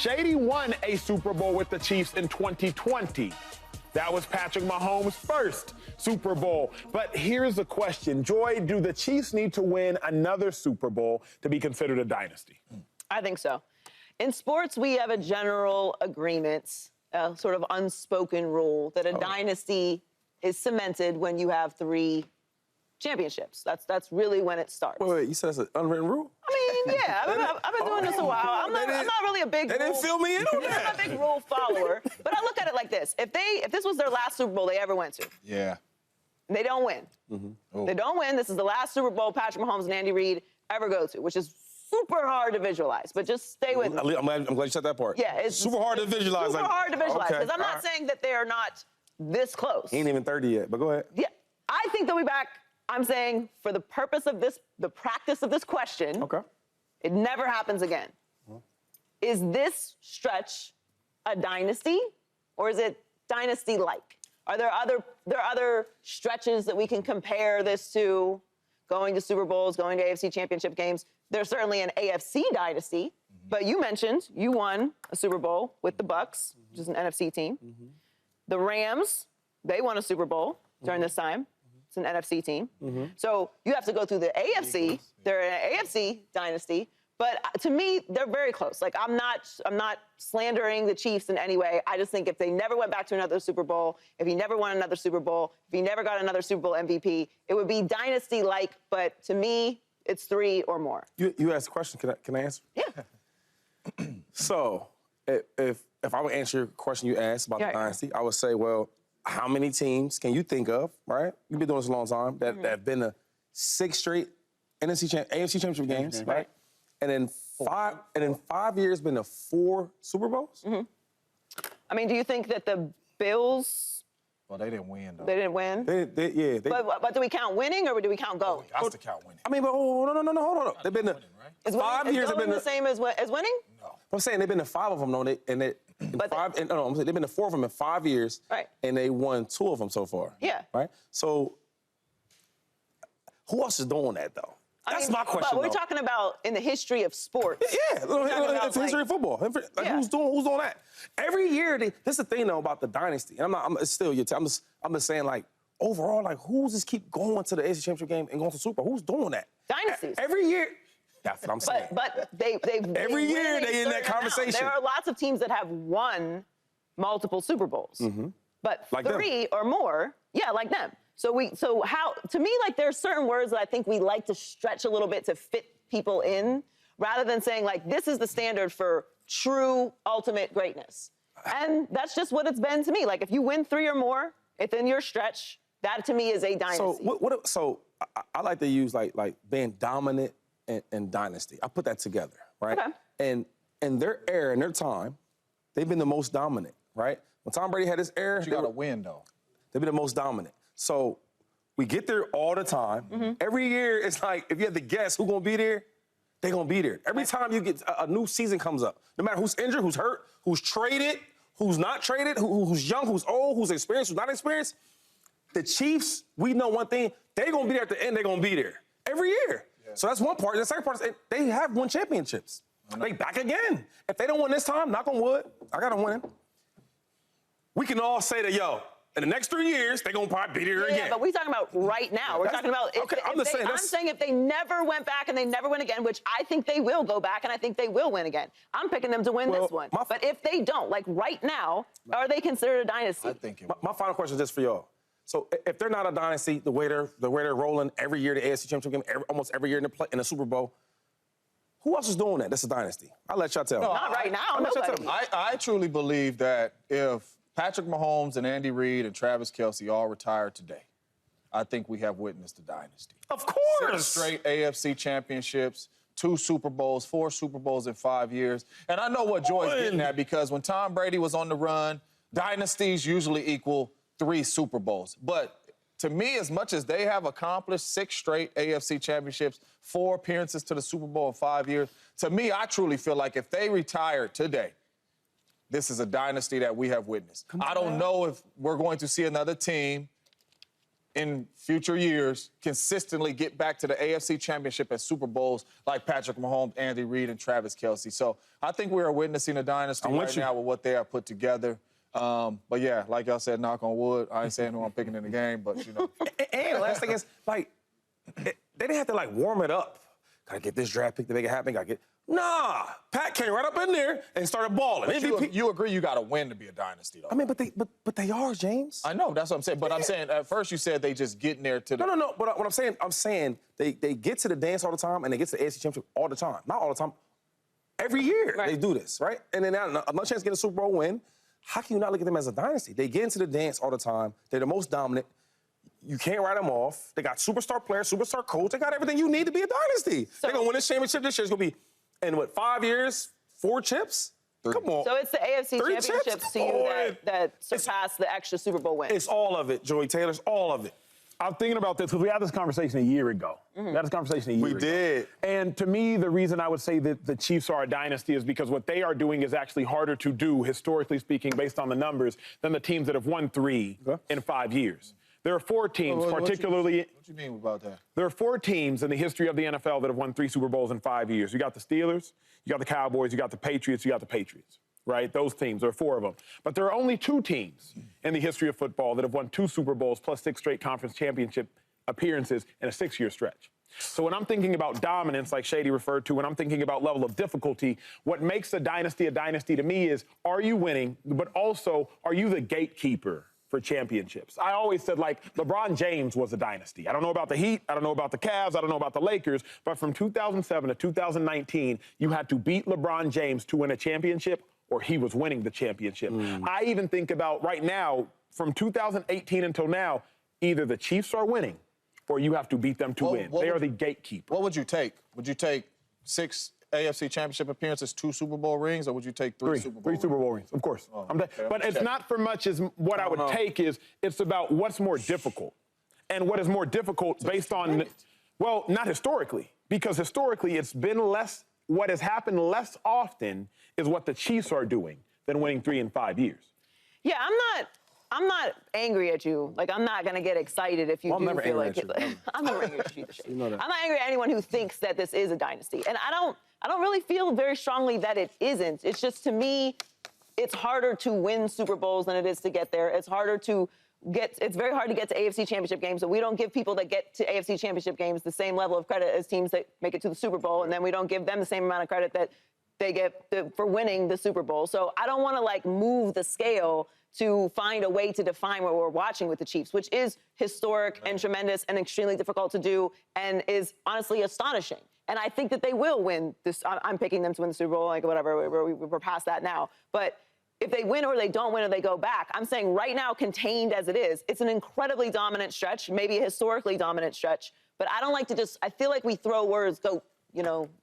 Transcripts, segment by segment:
Shady won a Super Bowl with the Chiefs in 2020. That was Patrick Mahomes' first Super Bowl. But here's the question. Joy, do the Chiefs need to win another Super Bowl to be considered a dynasty? I think so. In sports, we have a general agreement, a sort of unspoken rule that a dynasty is cemented when you have 3 championships. That's really when it starts. Wait, you said it's an unwritten rule? I mean, yeah, I've been doing this a while. I'm not really a big They didn't fill me in on that. I'm not a big rule follower, but I look at it like this. If this was their last Super Bowl they ever went to, they don't win. They don't win. This is the last Super Bowl Patrick Mahomes and Andy Reid ever go to, which is super hard to visualize, but just stay with me. I'm glad you said that part. Yeah, it's super hard to visualize. Super hard to visualize, because I'm not right. saying that they are not this close. He ain't even 30 yet, but go ahead. Yeah, I think they'll be back. I'm saying for the purpose of this, the practice of this question, it never happens again. Is this stretch a dynasty, or is it dynasty-like? Are there other stretches that we can compare this to? Going to Super Bowls, going to AFC championship games. There's certainly an AFC dynasty, but you mentioned you won a Super Bowl with the Bucs, which is an NFC team. The Rams, they won a Super Bowl during this time. It's an NFC team. So you have to go through the AFC. They're an AFC dynasty. But to me, they're very close. Like, I'm not slandering the Chiefs in any way. I just think if they never went back to another Super Bowl, if he never won another Super Bowl, if he never got another Super Bowl MVP, it would be dynasty-like. But to me, it's 3 or more. You asked a question. Can I answer? Yeah. So, if I would answer your question you asked about the dynasty, I would say, well, how many teams can you think of, right? You've been doing this a long time, that have been to 6 straight AFC championship games, right? And in 5 years, been to 4 Super Bowls? I mean, do you think that the Bills... Well, they didn't win, though. They didn't win? But do we count winning, or do we count going? Got to count winning. I mean, but hold on. They've been to... Is 5 years have been the same as winning? No. I'm saying they've been to 5 of them, though. They've been to 4 of them in 5 years, and they won 2 of them so far. Yeah. Right? So, who else is doing that, though? That's my question, but we're talking about in the history of sports. Yeah, it's the history of football. Like, who's doing that? Every year, this is the thing, though, about the dynasty. And it's still your time. I'm just saying, like, overall, like, who's just keep going to the AFC Championship game and going to Super Bowl? Who's doing that? Dynasties. Every year. That's what I'm saying. But they've every year they in that conversation. There are lots of teams that have won multiple Super Bowls. But like 3 or more, like them. So how, to me, like, there's certain words that I think we like to stretch a little bit to fit people in, rather than saying, like, this is the standard for true ultimate greatness. And that's just what it's been to me. Like, if you win 3 or more within your stretch, that to me is a dynasty. So I like to use like being dominant and dynasty. I put that together, right? And in their era, in their time, they've been the most dominant, right? When Tom Brady had his era, but you got to win, though. They've been the most dominant. So we get there all the time. Every year, it's like, if you had to guess who's going to be there, they're going to be there. Every time you get a new season comes up, no matter who's injured, who's hurt, who's traded, who's not traded, who's young, who's old, who's experienced, who's not experienced, the Chiefs, we know one thing, they're going to be there at the end, they're going to be there. Every year. So that's one part. And the second part is they have won championships. They back again. If they don't win this time, knock on wood, I got to win. We can all say that, yo, in the next 3 years, they're going to probably be there again. Yeah, but we're talking about right now. We're talking about... I'm saying if they never went back and they never win again, which I think they will go back and I think they will win again. I'm picking them to win this one. But if they don't, like right now, are they considered a dynasty? I think my final question is just for y'all. So if they're not a dynasty, the way they're rolling every year, the AFC Championship game, almost every year in the Super Bowl, who else is doing that? That's a dynasty. I'll let y'all tell me. Not right now, nobody. I truly believe that if Patrick Mahomes and Andy Reid and Travis Kelce all retire today, I think we have witnessed a dynasty. Of course. 6 straight AFC championships, 2 Super Bowls, 4 Super Bowls in 5 years. And I know what Joy's getting at, because when Tom Brady was on the run, dynasties usually equal 3 Super Bowls. But to me, as much as they have accomplished 6 straight AFC championships, 4 appearances to the Super Bowl in 5 years, to me, I truly feel like if they retire today, this is a dynasty that we have witnessed. I don't know if we're going to see another team in future years consistently get back to the AFC Championship at Super Bowls like Patrick Mahomes, Andy Reid, and Travis Kelce. So I think we are witnessing a dynasty right now with what they have put together. But yeah, like y'all said, knock on wood. I ain't saying who I'm picking in the game, but you know. And last thing is, like, they didn't have to like warm it up. Gotta get this draft pick to make it happen. Nah, Pat came right up in there and started balling. You agree you got to win to be a dynasty, though? I mean, but they are, James. I know, that's what I'm saying. But I'm saying at first you said they just getting there to the. No. But what I'm saying they get to the dance all the time and they get to the AFC Championship all the time. Not all the time. Every year they do this, right? And then now another chance to get a Super Bowl win. How can you not look at them as a dynasty? They get into the dance all the time. They're the most dominant. You can't write them off. They got superstar players, superstar coach. They that everything you need to be a dynasty. They're going to win this championship this year. It's going to be, in what, 5 years, 4 chips? 3. Come on. So it's the AFC championships to you that surpass the extra Super Bowl win. It's all of it, Joey Taylor's all of it. I'm thinking about this because we had this conversation a year ago. We had this conversation a year ago. We did. And to me, the reason I would say that the Chiefs are a dynasty is because what they are doing is actually harder to do, historically speaking, based on the numbers, than the teams that have won 3 in 5 years. There are 4 teams, particularly. What you mean about that? There are 4 teams in the history of the NFL that have won 3 Super Bowls in 5 years. You got the Steelers, you got the Cowboys, you got the Patriots, you got the Patriots. Right? Those teams, there are 4 of them. But there are only 2 teams in the history of football that have won 2 Super Bowls plus 6 straight conference championship appearances in a 6-year stretch. So when I'm thinking about dominance, like Shady referred to, when I'm thinking about level of difficulty, what makes a dynasty to me is, are you winning, but also, are you the gatekeeper for championships? I always said, like, LeBron James was a dynasty. I don't know about the Heat, I don't know about the Cavs, I don't know about the Lakers, but from 2007 to 2019, you had to beat LeBron James to win a championship, or he was winning the championship. I even think about right now, from 2018 until now, either the Chiefs are winning, or you have to beat them to win. They are the gatekeeper. What would you take? Would you take 6 AFC Championship appearances, 2 Super Bowl rings, or would you take 3 Super Bowl rings? 3 Super Bowl rings, of course. Oh, but it's not for much as what I would take is, it's about what's more difficult. And what is more difficult based on, well, not historically, because historically it's been less, what has happened less often is what the Chiefs are doing than winning 3 in 5 years. Yeah, I'm not angry at you. Like, I'm not going to get excited if you do feel like it. I'm never angry at you. You know that. I'm not angry at anyone who thinks that this is a dynasty. And I don't really feel very strongly that it isn't. It's just, to me, it's harder to win Super Bowls than it is to get there. It's very hard to get to AFC Championship games. So we don't give people that get to AFC Championship games the same level of credit as teams that make it to the Super Bowl. And then we don't give them the same amount of credit that they get for winning the Super Bowl. So I don't want to, like, move the scale to find a way to define what we're watching with the Chiefs, which is historic and tremendous and extremely difficult to do and is honestly astonishing. And I think that they will win this. I'm picking them to win the Super Bowl, like, whatever, we're past that now. But if they win or they don't win or they go back, I'm saying right now, contained as it is, it's an incredibly dominant stretch, maybe a historically dominant stretch. But I don't like to I feel like we throw words,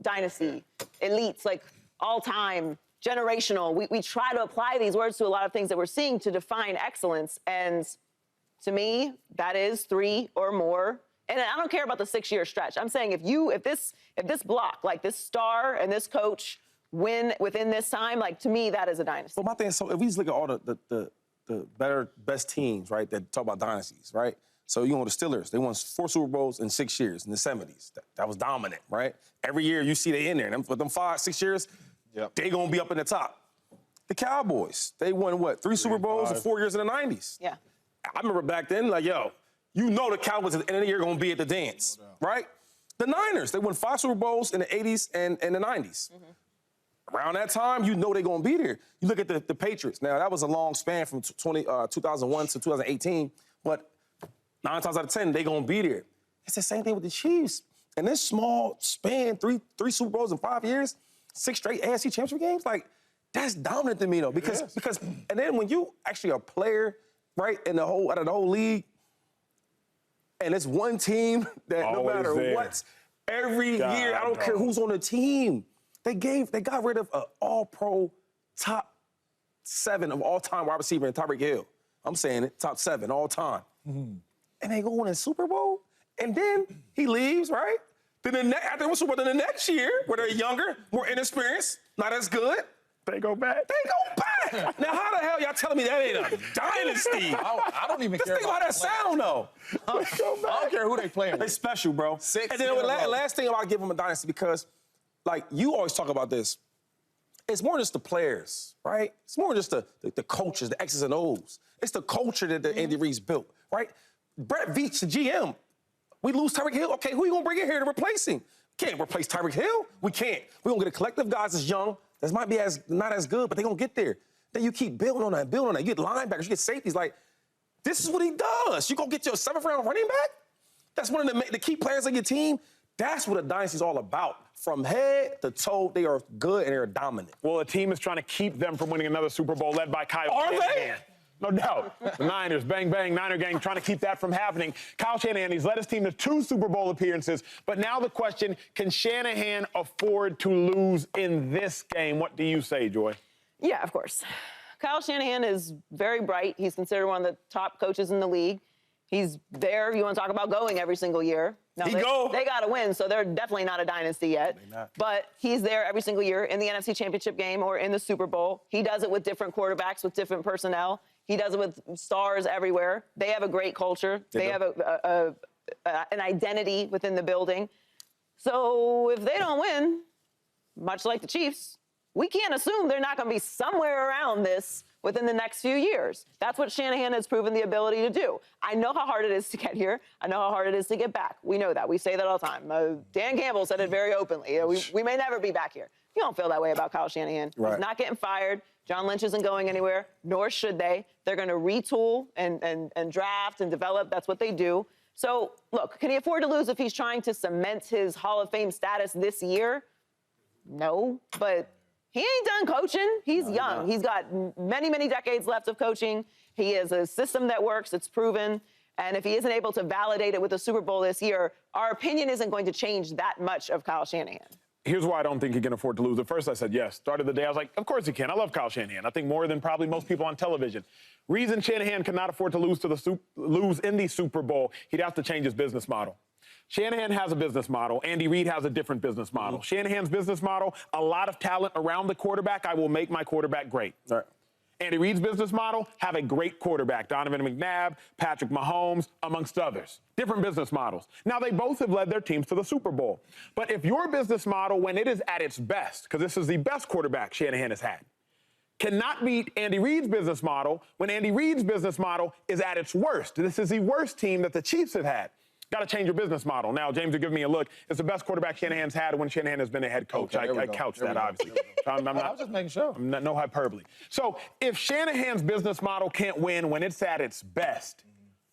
dynasty, elites, like all time, generational. We try to apply these words to a lot of things that we're seeing to define excellence. And to me, that is 3 or more. And I don't care about the 6-year stretch. I'm saying if this block, like this star and this coach win within this time, like, to me, that is a dynasty. Well, my thing is, so if we just look at all the best teams, right, that talk about dynasties, right? So, the Steelers, they won 4 Super Bowls in 6 years in the 70s. That was dominant, right? Every year you see they in there. For them 5, 6 years, they going to be up in the top. The Cowboys, they won, 3 Super Bowls in 4 years in the 90s. Yeah. I remember back then, like, the Cowboys at the end of the year going to be at the dance, right? The Niners, they won 5 Super Bowls in the 80s and the 90s. Around that time, they're going to be there. You look at the Patriots. Now, that was a long span from 2001 to 2018, but 9 times out of 10, they're going to be there. It's the same thing with the Chiefs. In this small span, 3 Super Bowls in 5 years, 6 straight AFC Championship games, like, that's dominant to me, though, because and then when you actually are a player, right, out of the whole league, and it's one team that no matter what, every year, I don't care who's on the team, they got rid of an all-pro top 7 of all-time wide receiver in Tyreek Hill. I'm saying it, top 7 all time. And they go win a Super Bowl, and then he leaves, right? Then after the Super Bowl, then the next year, where they're younger, more inexperienced, not as good, They go back. they go back. Now, how the hell y'all telling me that ain't a dynasty? I don't even care. Just think about that sound, though. I don't care who they playing They with. special, bro. And then last thing about giving them a dynasty, because, like, you always talk about this. It's more just the players, right? It's more just the coaches, the X's and O's. It's the culture that Andy Reid's built, right? Brett Veach, the GM. We lose Tyreek Hill. Okay, who you gonna bring in here to replace him? Can't replace Tyreek Hill. We can't. We're gonna get a collective guys that's young, that might be not as good, but they're gonna get there. Then you keep building on that, building on that. You get linebackers, you get safeties. Like, this is what he does. You gonna get your 7th-round running back? That's one of the key players of your team. That's what a dynasty is all about. From head to toe, they are good and they're dominant. Well, a team is trying to keep them from winning another Super Bowl led by Kyle Shanahan. Are they? No doubt. The Niners, bang, bang, Niner gang, trying to keep that from happening. Kyle Shanahan, he's led his team to 2 Super Bowl appearances. But now the question, can Shanahan afford to lose in this game? What do you say, Joy? Yeah, of course. Kyle Shanahan is very bright. He's considered one of the top coaches in the league. He's there. You want to talk about going every single year. Now, they got to win, so they're definitely not a dynasty yet. But he's there every single year in the NFC Championship game or in the Super Bowl. He does it with different quarterbacks, with different personnel. He does it with stars everywhere. They have a great culture. They have an identity within the building. So if they don't win, much like the Chiefs, we can't assume they're not going to be somewhere around this within the next few years. That's what Shanahan has proven the ability to do. I know how hard it is to get here. I know how hard it is to get back. We know that. We say that all the time. Dan Campbell said it very openly. We may never be back here. You don't feel that way about Kyle Shanahan. Right. He's not getting fired. John Lynch isn't going anywhere, nor should they. They're going to retool and draft and develop. That's what they do. So, look, can he afford to lose if he's trying to cement his Hall of Fame status this year? No, but he ain't done coaching. He's young. He's got many, many decades left of coaching. He has a system that works. It's proven. And if he isn't able to validate it with the Super Bowl this year, our opinion isn't going to change that much of Kyle Shanahan. Here's why I don't think he can afford to lose. At first I said yes. Started the day, I was like, of course he can. I love Kyle Shanahan. I think more than probably most people on television. Reason Shanahan cannot afford to lose in the Super Bowl, he'd have to change his business model. Shanahan has a business model. Andy Reid has a different business model. Shanahan's business model, a lot of talent around the quarterback. I will make my quarterback great. All right. Andy Reid's business model, have a great quarterback. Donovan McNabb, Patrick Mahomes, amongst others. Different business models. Now, they both have led their teams to the Super Bowl. But if your business model, when it is at its best, because this is the best quarterback Shanahan has had, cannot beat Andy Reid's business model when Andy Reid's business model is at its worst. This is the worst team that the Chiefs have had. Got to change your business model. Now, James, you're giving me a look. It's the best quarterback Shanahan's had when Shanahan has been a head coach. Okay, I couch that, obviously. I was just making sure. No hyperbole. So if Shanahan's business model can't win when it's at its best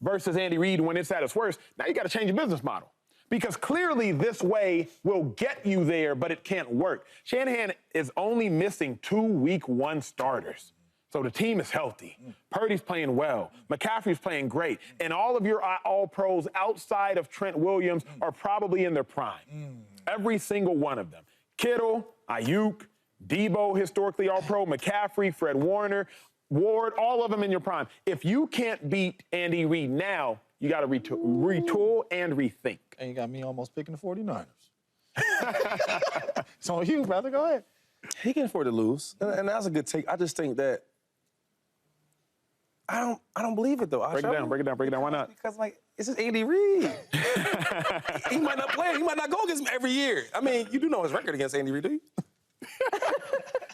versus Andy Reid when it's at its worst, now you got to change your business model. Because clearly this way will get you there, but it can't work. Shanahan is only missing 2 week 1 starters. So the team is healthy. Purdy's playing well. McCaffrey's playing great. And all of your all-pros outside of Trent Williams are probably in their prime. Every single one of them. Kittle, Ayuk, Debo, historically all-pro, McCaffrey, Fred Warner, Ward, all of them in your prime. If you can't beat Andy Reid now, you got to retool and rethink. And you got me almost picking the 49ers. It's on you, brother. Go ahead. He can afford to lose. And that's a good take. I just think that I don't believe it, though. Break it down. Why not? Because, like, it's just Andy Reid. He might not play. He might not go against him every year. I mean, you do know his record against Andy Reid, do you?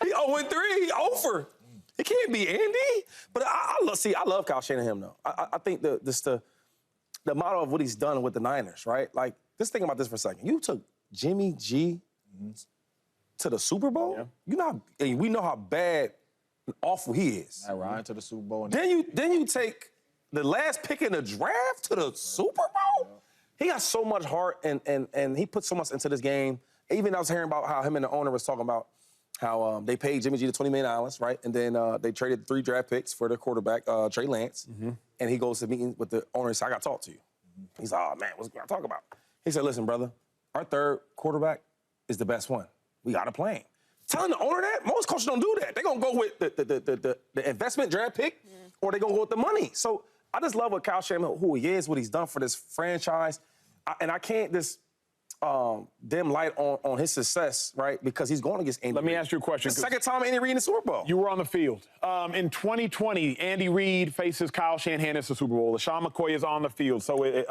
He 0-3. He over. It can't be Andy. But I love Kyle Shanahan, though. I think the model of what he's done with the Niners, right? Like, just think about this for a second. You took Jimmy G to the Super Bowl? Yeah. We know how bad and awful he is. I ride to the Super Bowl. Then you take the last pick in the draft to the Super Bowl? Yeah. He got so much heart and he put so much into this game. Even I was hearing about how him and the owner was talking about how they paid Jimmy G the $20 million, right? And then they traded 3 draft picks for their quarterback, Trey Lance. And he goes to meeting with the owner and says, I got to talk to you. He's like, oh, man, what's going to talk about? He said, listen, brother, our 3rd quarterback is the best one. We got to play him. Telling the owner that, most coaches don't do that. They're going to go with the investment draft pick or they're going to go with the money. So I just love what Kyle Shanahan, who he is, what he's done for this franchise. I can't just dim light on his success, right? Because he's going against Andy Let me Reid. ask you a question. It's the second time Andy Reid in the Super Bowl. You were on the field. In 2020, Andy Reid faces Kyle Shanahan in the Super Bowl. LeSean McCoy is on the field. So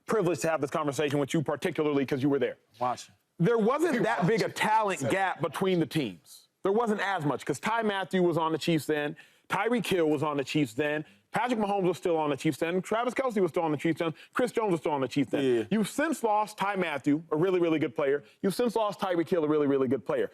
privileged to have this conversation with you, particularly because you were there. Watching. There wasn't that big a talent gap between the teams. There wasn't as much because Ty Matthew was on the Chiefs then. Tyreek Hill was on the Chiefs then. Patrick Mahomes was still on the Chiefs then. Travis Kelce was still on the Chiefs then. Chris Jones was still on the Chiefs then. Yeah. You've since lost Ty Matthew, a really, really good player. You've since lost Tyreek Hill, a really, really good player.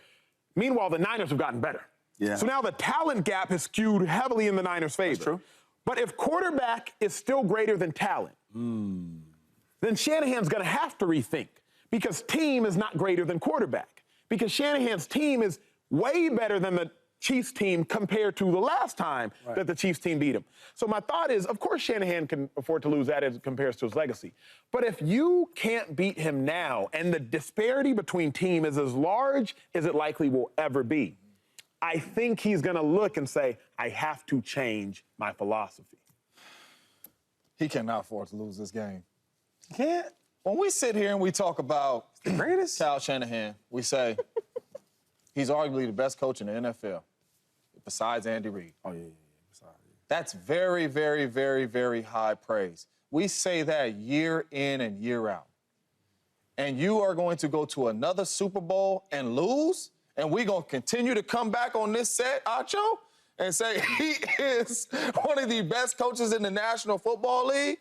Meanwhile, the Niners have gotten better. Yeah. So now the talent gap has skewed heavily in the Niners' favor. That's true. But if quarterback is still greater than talent, then Shanahan's going to have to rethink because team is not greater than quarterback. Because Shanahan's team is way better than the Chiefs team compared to the last time that the Chiefs team beat him. So my thought is, of course, Shanahan can afford to lose that as it compares to his legacy. But if you can't beat him now and the disparity between team is as large as it likely will ever be, I think he's going to look and say, I have to change my philosophy. He cannot afford to lose this game. He can't. When we sit here and we talk about The greatest. Kyle Shanahan, we say he's arguably the best coach in the NFL, besides Andy Reid. Oh, yeah. Sorry. That's very, very, very, very high praise. We say that year in and year out. And you are going to go to another Super Bowl and lose, and we're going to continue to come back on this set, Acho, and say he is one of the best coaches in the National Football League?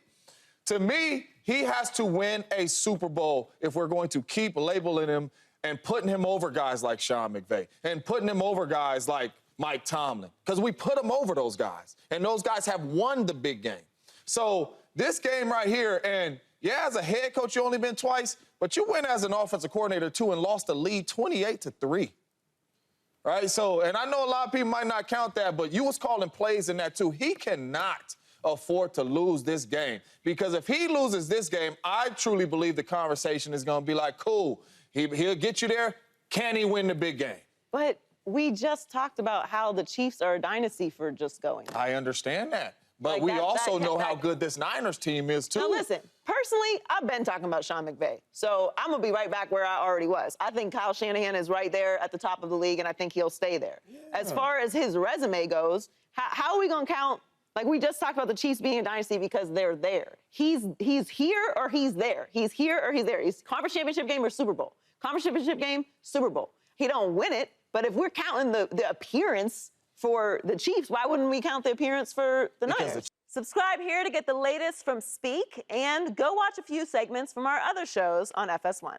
To me, he has to win a Super Bowl if we're going to keep labeling him and putting him over guys like Sean McVay and putting him over guys like Mike Tomlin, because we put him over those guys, and those guys have won the big game. So this game right here, and yeah, as a head coach, you only been twice, but you went as an offensive coordinator too and lost the lead 28-3. Right? So, and I know a lot of people might not count that, but you was calling plays in that too. He cannot afford to lose this game, because if he loses this game, I truly believe the conversation is going to be like, cool, he'll get you there. Can he win the big game? But we just talked about how the Chiefs are a dynasty for just going. I understand that. But Like we that- also that- know that- how good this Niners team is, too. Now, listen, personally, I've been talking about Sean McVay. So I'm going to be right back where I already was. I think Kyle Shanahan is right there at the top of the league, and I think he'll stay there. Yeah. As far as his resume goes, how are we going to count? Like, we just talked about the Chiefs being a dynasty because they're there. He's here or he's there. He's here or he's there. He's conference championship game or Super Bowl. Conference championship game, Super Bowl. He don't win it, but if we're counting the appearance for the Chiefs, why wouldn't we count the appearance for the Niners? Subscribe here to get the latest from Speak, and go watch a few segments from our other shows on FS1.